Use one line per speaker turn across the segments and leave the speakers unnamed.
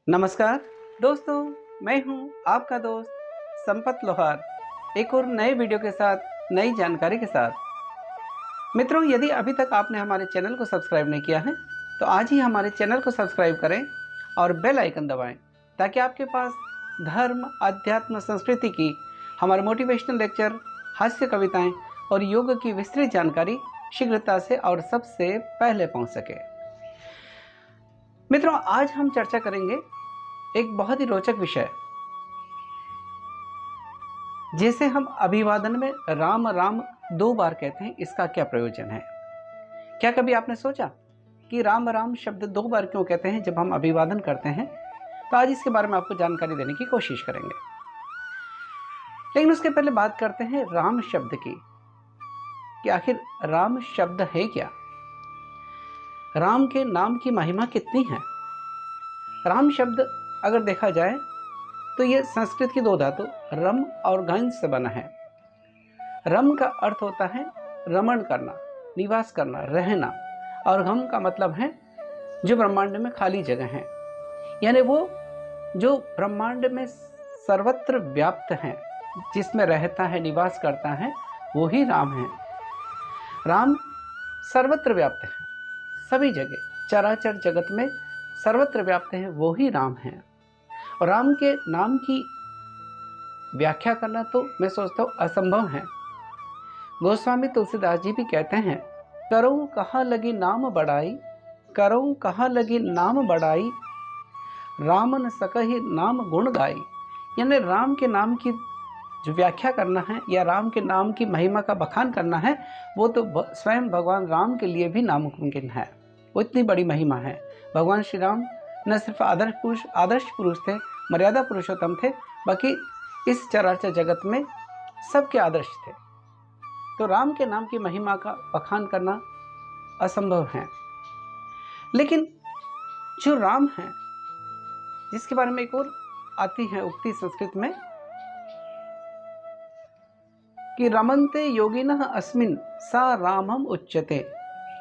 नमस्कार दोस्तों, मैं हूं आपका दोस्त संपत लोहार, एक और नए वीडियो के साथ नई जानकारी के साथ। मित्रों, यदि अभी तक आपने हमारे चैनल को सब्सक्राइब नहीं किया है तो आज ही हमारे चैनल को सब्सक्राइब करें और बेल आइकन दबाएं ताकि आपके पास धर्म, अध्यात्म, संस्कृति की हमारे मोटिवेशनल लेक्चर, हास्य कविताएं और योग की विस्तृत जानकारी शीघ्रता से और सबसे पहले पहुंच सके। मित्रों, आज हम चर्चा करेंगे एक बहुत ही रोचक विषय, जैसे हम अभिवादन में राम राम 2 बार कहते हैं, इसका क्या प्रयोजन है। क्या कभी आपने सोचा कि राम राम शब्द 2 बार क्यों कहते हैं जब हम अभिवादन करते हैं? तो आज इसके बारे में आपको जानकारी देने की कोशिश करेंगे। लेकिन उसके पहले बात करते हैं राम शब्द की, कि आखिर राम शब्द है क्या, राम के नाम की महिमा कितनी है। राम शब्द अगर देखा जाए तो ये संस्कृत की 2 धातु रम और गंज से बना है। रम का अर्थ होता है रमण करना, निवास करना, रहना, और गम का मतलब है जो ब्रह्मांड में खाली जगह है, यानी वो जो ब्रह्मांड में सर्वत्र व्याप्त है, जिसमें रहता है, निवास करता है, वो ही राम है। राम सर्वत्र व्याप्त है, सभी जगह, चराचर जगत में सर्वत्र व्याप्त है, वो ही राम है। और राम के नाम की व्याख्या करना तो मैं सोचता हूँ असंभव है। गोस्वामी तुलसीदास जी भी कहते हैं, करऊं कहाँ लगी नाम बढ़ाई, करऊं कहाँ लगी नाम बढ़ाई, रामन सकहि नाम गुण गाई। यानी राम के नाम की जो व्याख्या करना है या राम के नाम की महिमा का बखान करना है, वो तो स्वयं भगवान राम के लिए भी नामुमकिन है। वो इतनी बड़ी महिमा है। भगवान श्री राम न सिर्फ आदर्श पुरुष थे, मर्यादा पुरुषोत्तम थे, बल्कि इस चराचर जगत में सबके आदर्श थे। तो राम के नाम की महिमा का बखान करना असंभव है। लेकिन जो राम है, जिसके बारे में एक और आती है उक्ति संस्कृत में कि रमन्ते योगिनः अस्मिन् सा रामम उच्यते,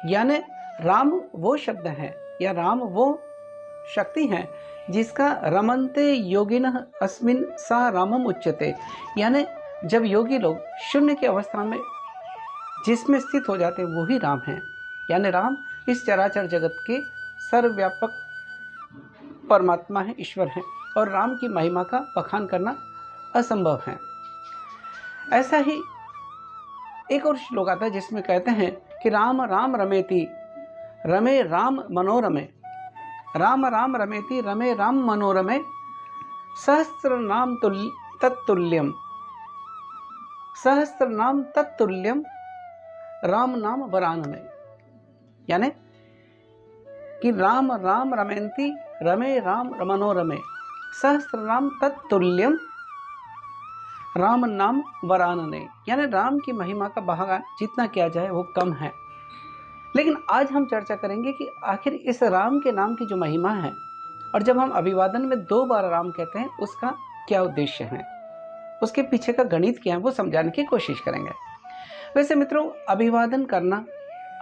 यानी राम वो शब्द है या राम वो शक्ति है जिसका रमन्ते योगिनः अस्मिन् सा रामम उच्यते, यानी जब योगी लोग शून्य की अवस्था में जिसमें स्थित हो जाते हैं, वो ही राम है। यानी राम इस चराचर जगत के सर्वव्यापक परमात्मा है, ईश्वर है, और राम की महिमा का बखान करना असंभव है। ऐसा ही एक और श्लोक आता है जिसमें कहते हैं कि राम राम रमेति रमे राम मनोरमे, राम राम रमेति रमे राम मनोरमे, सहस्त्र नाम तत्तुल्यम, सहस्त्र नाम तत्तुल्यम, राम नाम वरानमे। यानी कि राम राम रमेंति रमे राम मनोरमे, सहस्त्र नाम तत्तुल्यम, राम नाम वरानने। यानी राम की महिमा का बहान जितना किया जाए वो कम है। लेकिन आज हम चर्चा करेंगे कि आखिर इस राम के नाम की जो महिमा है, और जब हम अभिवादन में 2 बार राम कहते हैं, उसका क्या उद्देश्य है, उसके पीछे का गणित क्या है, वो समझाने की कोशिश करेंगे। वैसे मित्रों, अभिवादन करना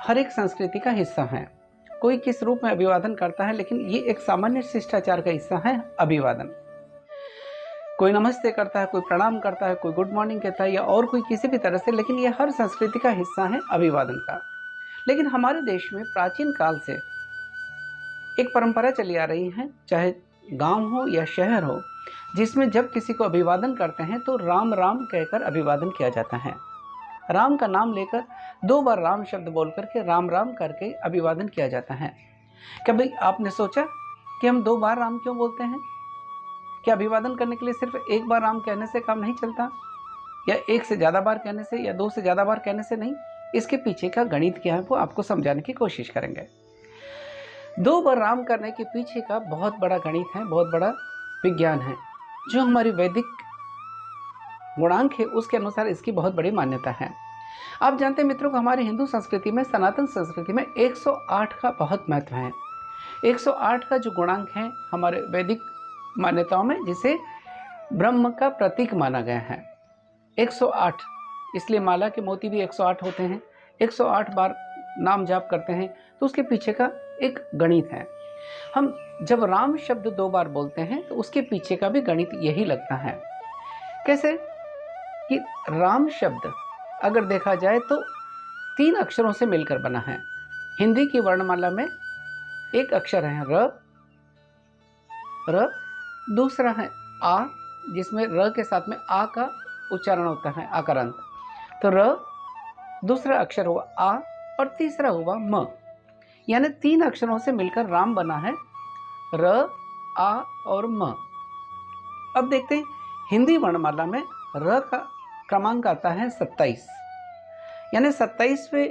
हर एक संस्कृति का हिस्सा है। कोई किस रूप में अभिवादन करता है, लेकिन ये एक सामान्य शिष्टाचार का हिस्सा है अभिवादन। कोई नमस्ते करता है, कोई प्रणाम करता है, कोई गुड मॉर्निंग कहता है, या और कोई किसी भी तरह से, लेकिन ये हर संस्कृति का हिस्सा है अभिवादन का। लेकिन हमारे देश में प्राचीन काल से एक परंपरा चली आ रही है, चाहे गांव हो या शहर हो, जिसमें जब किसी को अभिवादन करते हैं तो राम राम कहकर अभिवादन किया जाता है। राम का नाम लेकर 2 बार राम शब्द बोल करके राम राम करके अभिवादन किया जाता है। कभी आपने सोचा कि हम 2 बार राम क्यों बोलते हैं? क्या अभिवादन करने के लिए सिर्फ 1 बार राम कहने से काम नहीं चलता, या 1 से ज़्यादा बार कहने से, या 2 से ज़्यादा बार कहने से नहीं? इसके पीछे का गणित क्या है वो आपको समझाने की कोशिश करेंगे। 2 बार राम करने के पीछे का बहुत बड़ा गणित है, बहुत बड़ा विज्ञान है। जो हमारी वैदिक गुणांक है उसके अनुसार इसकी बहुत बड़ी मान्यता है। आप जानते हैं मित्रों को, हमारी हिंदू संस्कृति में, सनातन संस्कृति में 108 का बहुत महत्व है। 108 का जो गुणांक है हमारे वैदिक मान्यताओं में, जिसे ब्रह्म का प्रतीक माना गया है। 108, इसलिए माला के मोती भी 108 होते हैं। 108 बार नाम जाप करते हैं, तो उसके पीछे का एक गणित है। हम जब राम शब्द 2 बार बोलते हैं तो उसके पीछे का भी गणित यही लगता है। कैसे कि राम शब्द अगर देखा जाए तो 3 अक्षरों से मिलकर बना है। हिंदी की वर्णमाला में एक अक्षर है र, दूसरा है आ, जिसमें र के साथ में आ का उच्चारण होता है, आकारांत। तो र, दूसरा अक्षर हुआ आ और तीसरा हुआ म, यानी 3 अक्षरों से मिलकर राम बना है, र, आ और म। अब देखते हैं हिंदी वर्णमाला में र का क्रमांक आता है 27, यानी 27वां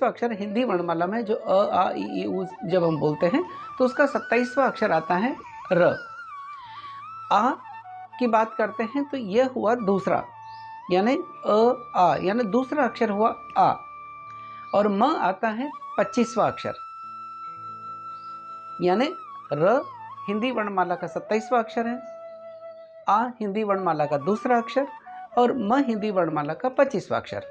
अक्षर हिंदी वर्णमाला में जो अ आ इ ऊ जब हम बोलते हैं तो उसका 27वां अक्षर आता है र। आ की बात करते हैं तो यह हुआ दूसरा, यानी अ आ, यानी दूसरा अक्षर हुआ आ। और म आता है 25वां अक्षर, यानी र हिंदी वर्णमाला का 27वां अक्षर है, आ हिंदी वर्णमाला का दूसरा अक्षर और म हिंदी वर्णमाला का 25वां अक्षर।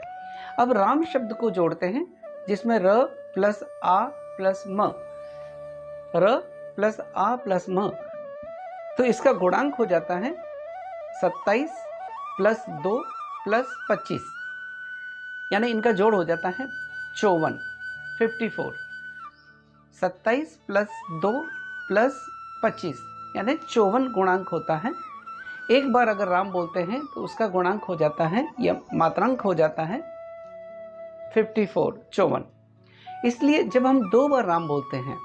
अब राम शब्द को जोड़ते हैं जिसमें र प्लस आ प्लस म, र प्लस आ प्लस म, तो इसका गुणांक हो जाता है 27 प्लस 2 प्लस 25, यानी इनका जोड़ हो जाता है 54, 54। 27 प्लस 2 प्लस 25 यानी 54 गुणांक होता है। एक बार अगर राम बोलते हैं तो उसका गुणांक हो जाता है या मात्रांक हो जाता है 54, 54। इसलिए जब हम 2 बार राम बोलते हैं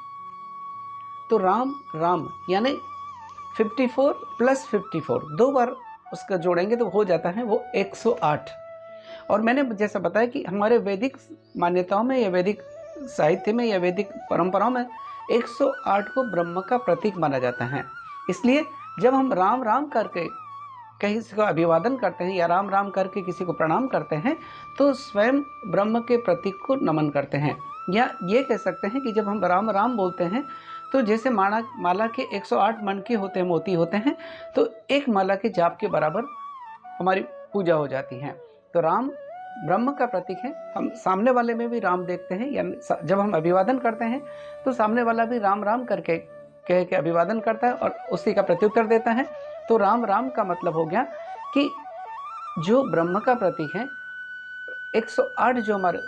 तो राम राम यानी 54 प्लस 54 2 बार उसका जोड़ेंगे तो हो जाता है वो 108। और मैंने जैसा बताया कि हमारे वैदिक मान्यताओं में या वैदिक साहित्य में या वैदिक परंपराओं में 108 को ब्रह्म का प्रतीक माना जाता है। इसलिए जब हम राम राम करके किसी को अभिवादन करते हैं या राम राम करके किसी को प्रणाम करते हैं तो स्वयं ब्रह्म के प्रतीक को नमन करते हैं। या ये कह सकते हैं कि जब हम राम राम बोलते हैं तो जैसे माला के 108 मनके होते हैं, मोती होते हैं, तो एक माला के जाप के बराबर हमारी पूजा हो जाती है। तो राम ब्रह्म का प्रतीक है। हम सामने वाले में भी राम देखते हैं, या जब हम अभिवादन करते हैं तो सामने वाला भी राम राम करके कह के अभिवादन करता है और उसी का प्रत्युत्तर देता है। तो राम राम का मतलब हो गया कि जो ब्रह्म का प्रतीक है 108 जो हमारे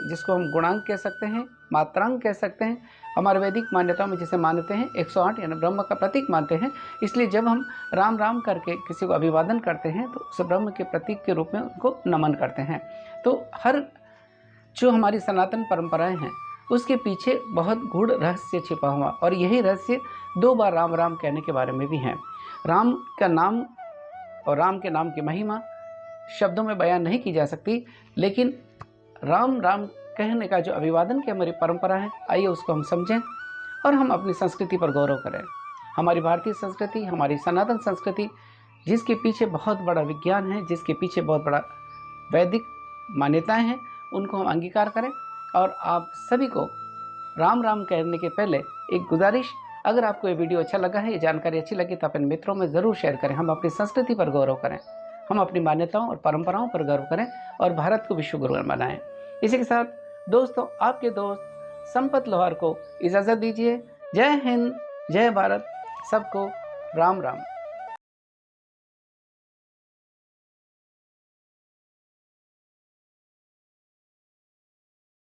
जिसको हम गुणांक कह सकते हैं, मात्रांक कह सकते हैं, हमारे वैदिक मान्यताओं में जिसे मानते हैं 108 यानी ब्रह्म का प्रतीक मानते हैं। इसलिए जब हम राम राम करके किसी को अभिवादन करते हैं तो उस ब्रह्म के प्रतीक के रूप में उनको नमन करते हैं। तो हर जो हमारी सनातन परंपराएं हैं उसके पीछे बहुत गूढ़ रहस्य छिपा हुआ, और यही रहस्य 2 बार राम राम कहने के बारे में भी है। राम का नाम और राम के नाम की महिमा शब्दों में बयान नहीं की जा सकती, लेकिन राम राम कहने का जो अभिवादन की हमारी परंपरा है, आइए उसको हम समझें और हम अपनी संस्कृति पर गौरव करें। हमारी भारतीय संस्कृति, हमारी सनातन संस्कृति, जिसके पीछे बहुत बड़ा विज्ञान है, जिसके पीछे बहुत बड़ा वैदिक मान्यताएं हैं, उनको हम अंगीकार करें। और आप सभी को राम राम कहने के पहले एक गुजारिश, अगर आपको ये वीडियो अच्छा लगा है, ये जानकारी अच्छी लगी तो अपने मित्रों में ज़रूर शेयर करें। हम अपनी संस्कृति पर गौरव करें, हम अपनी मान्यताओं और परंपराओं पर गर्व करें और भारत को विश्व गुरु बनाएं। इसी के साथ दोस्तों, आपके दोस्त संपत लोहार को इजाज़त दीजिए। जय हिंद, जय भारत, सबको राम राम।